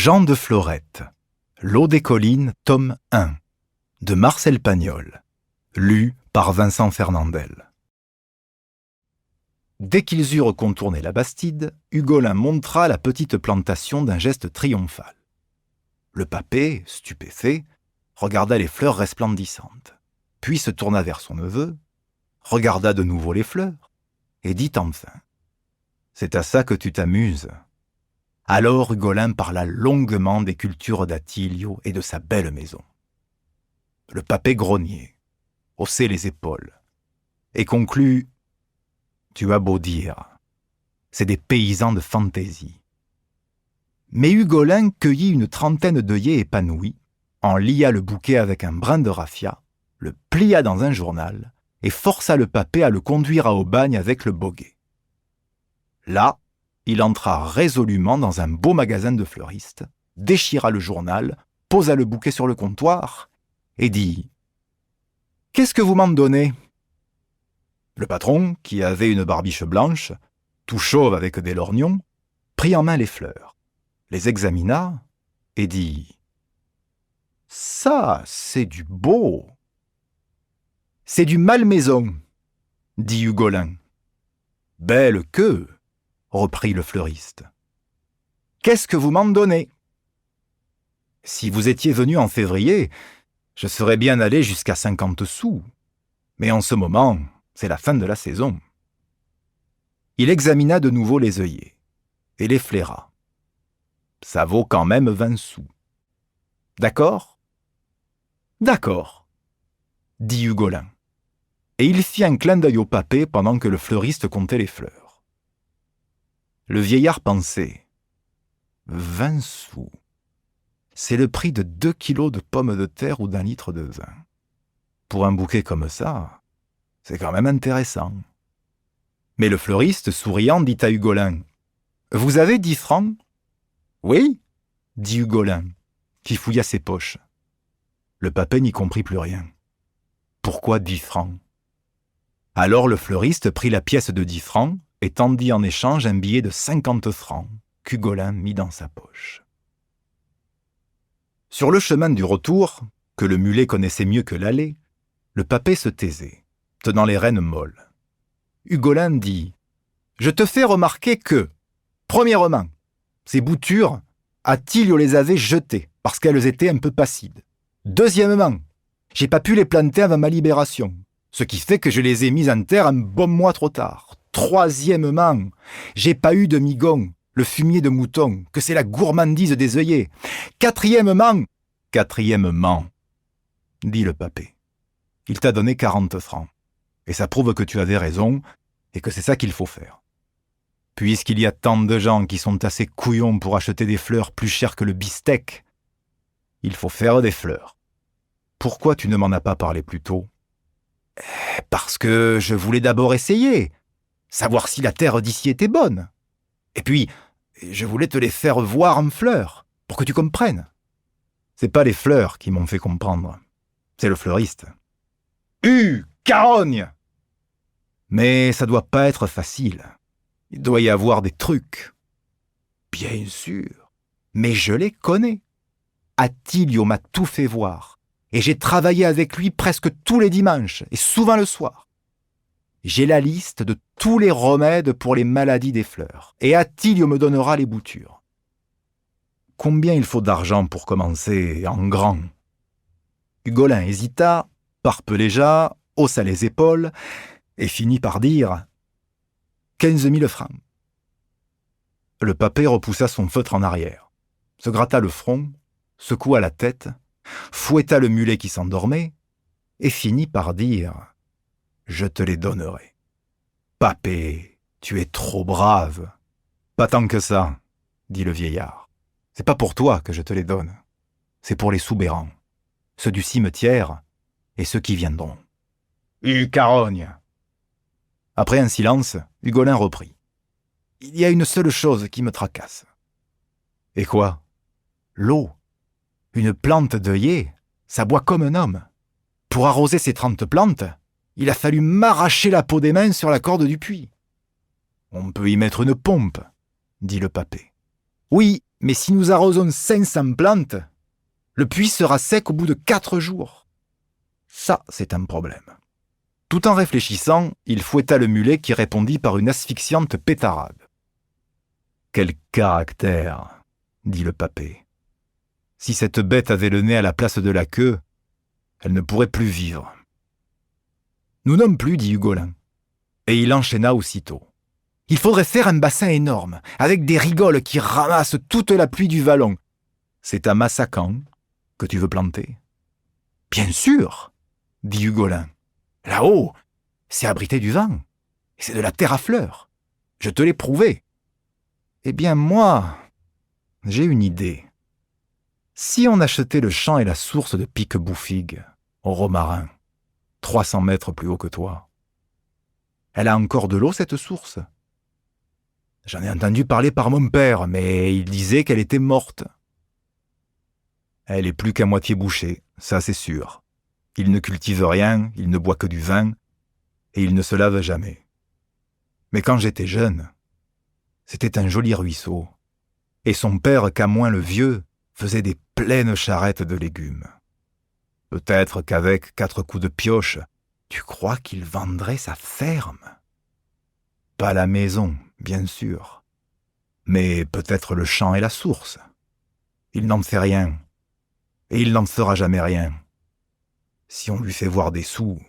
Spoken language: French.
Jean de Florette, L'eau des collines, tome 1, de Marcel Pagnol, lu par Vincent Fernandel. Dès qu'ils eurent contourné la Bastide, Hugolin montra la petite plantation d'un geste triomphal. Le papé, stupéfait, regarda les fleurs resplendissantes, puis se tourna vers son neveu, regarda de nouveau les fleurs, et dit enfin « C'est à ça que tu t'amuses ». Alors Hugolin parla longuement des cultures d'Attilio et de sa belle maison. Le papé grognait, haussait les épaules, et conclut « Tu as beau dire, c'est des paysans de fantaisie ». Mais Hugolin cueillit une trentaine d'œillets épanouis, en lia le bouquet avec un brin de raffia, le plia dans un journal et força le papé à le conduire à Aubagne avec le boguet. Là, il entra résolument dans un beau magasin de fleuristes, déchira le journal, posa le bouquet sur le comptoir et dit « Qu'est-ce que vous m'en donnez ?» Le patron, qui avait une barbiche blanche, tout chauve avec des lorgnons, prit en main les fleurs, les examina et dit « Ça, c'est du beau !»« C'est du malmaison !» dit Hugolin. « Belle queue !» reprit le fleuriste. « Qu'est-ce que vous m'en donnez ?»« Si vous étiez venu en février, je serais bien allé jusqu'à 50 sous. Mais en ce moment, c'est la fin de la saison. » Il examina de nouveau les œillets et les flaira. « Ça vaut quand même 20 sous. D'accord ? » « D'accord, » dit Hugolin. Et il fit un clin d'œil au papé pendant que le fleuriste comptait les fleurs. Le vieillard pensait « 20 sous. C'est le prix de 2 kilos de pommes de terre ou d'1 litre de vin. Pour un bouquet comme ça, c'est quand même intéressant. » Mais le fleuriste, souriant, dit à Hugolin « Vous avez 10 francs ?»« Oui, » dit Hugolin, qui fouilla ses poches. Le papé n'y comprit plus rien. Pourquoi 10 francs ? Alors le fleuriste prit la pièce de 10 francs et tendit en échange un billet de 50 francs qu'Hugolin mit dans sa poche. Sur le chemin du retour, que le mulet connaissait mieux que l'aller, le papé se taisait, tenant les rênes molles. Hugolin dit « Je te fais remarquer que, premièrement, ces boutures, Attilio les avait jetées parce qu'elles étaient un peu pacides. Deuxièmement, j'ai pas pu les planter avant ma libération, ce qui fait que je les ai mises en terre un bon mois trop tard. Troisièmement, j'ai pas eu de migon, le fumier de mouton, que c'est la gourmandise des œillets. Quatrièmement, dit le papé, il t'a donné 40 francs, et ça prouve que tu avais raison, et que c'est ça qu'il faut faire. Puisqu'il y a tant de gens qui sont assez couillons pour acheter des fleurs plus chères que le beefsteak, il faut faire des fleurs. Pourquoi tu ne m'en as pas parlé plus tôt ? Parce que je voulais d'abord essayer, savoir si la terre d'ici était bonne. Et puis, je voulais te les faire voir en fleurs, pour que tu comprennes. C'est pas les fleurs qui m'ont fait comprendre, c'est le fleuriste. Carogne ! Mais ça doit pas être facile. Il doit y avoir des trucs. Bien sûr, mais je les connais. Attilio m'a tout fait voir, et j'ai travaillé avec lui presque tous les dimanches, et souvent le soir. J'ai la liste de tous les remèdes pour les maladies des fleurs, et Attilio me donnera les boutures. Combien il faut d'argent pour commencer en grand ? Hugolin hésita, parpelégea, haussa les épaules, et finit par dire « 15 000 francs. » Le papé repoussa son feutre en arrière, se gratta le front, secoua la tête, fouetta le mulet qui s'endormait, et finit par dire « Je te les donnerai. »« Papé, tu es trop brave. »« Pas tant que ça, » dit le vieillard. « C'est pas pour toi que je te les donne. C'est pour les soubérants, ceux du cimetière et ceux qui viendront. »« Carogne !» Après un silence, Hugolin reprit. « Il y a une seule chose qui me tracasse. »« Et quoi ? » ?»« L'eau. Une plante d'œillet, ça boit comme un homme. Pour arroser ces 30 plantes, il a fallu m'arracher la peau des mains sur la corde du puits. »« On peut y mettre une pompe, » dit le papé. « Oui, Mais si nous arrosons 500 plantes, le puits sera sec au bout de 4 jours. Ça, c'est un problème. Tout en réfléchissant, il fouetta le mulet qui répondit par une asphyxiante pétarade. « Quel caractère !» dit le papé. « Si cette bête avait le nez à la place de la queue, elle ne pourrait plus vivre. » « Nous non plus, dit Hugolin. Et il enchaîna aussitôt. « Il faudrait faire un bassin énorme, avec des rigoles qui ramassent toute la pluie du vallon. C'est à Massacan que tu veux planter ?»« Bien sûr, dit Hugolin. Là-haut, c'est abrité du vent, et c'est de la terre à fleurs. Je te l'ai prouvé. Eh bien, moi, j'ai une idée. Si on achetait le champ et la source de Pique-Bouffigue au Romarin, 300 mètres plus haut que toi. Elle a encore de l'eau, cette source? J'en ai entendu parler par mon père, mais il disait qu'elle était morte. Elle est plus qu'à moitié bouchée, ça c'est sûr. Il ne cultive rien, il ne boit que du vin, et il ne se lave jamais. Mais quand j'étais jeune, c'était un joli ruisseau, et son père Camoin le vieux faisait des pleines charrettes de légumes. Peut-être qu'avec 4 coups de pioche, tu crois qu'il vendrait sa ferme? Pas la maison, bien sûr, mais peut-être le champ et la source. Il n'en sait rien, et il n'en fera jamais rien. Si on lui fait voir des sous,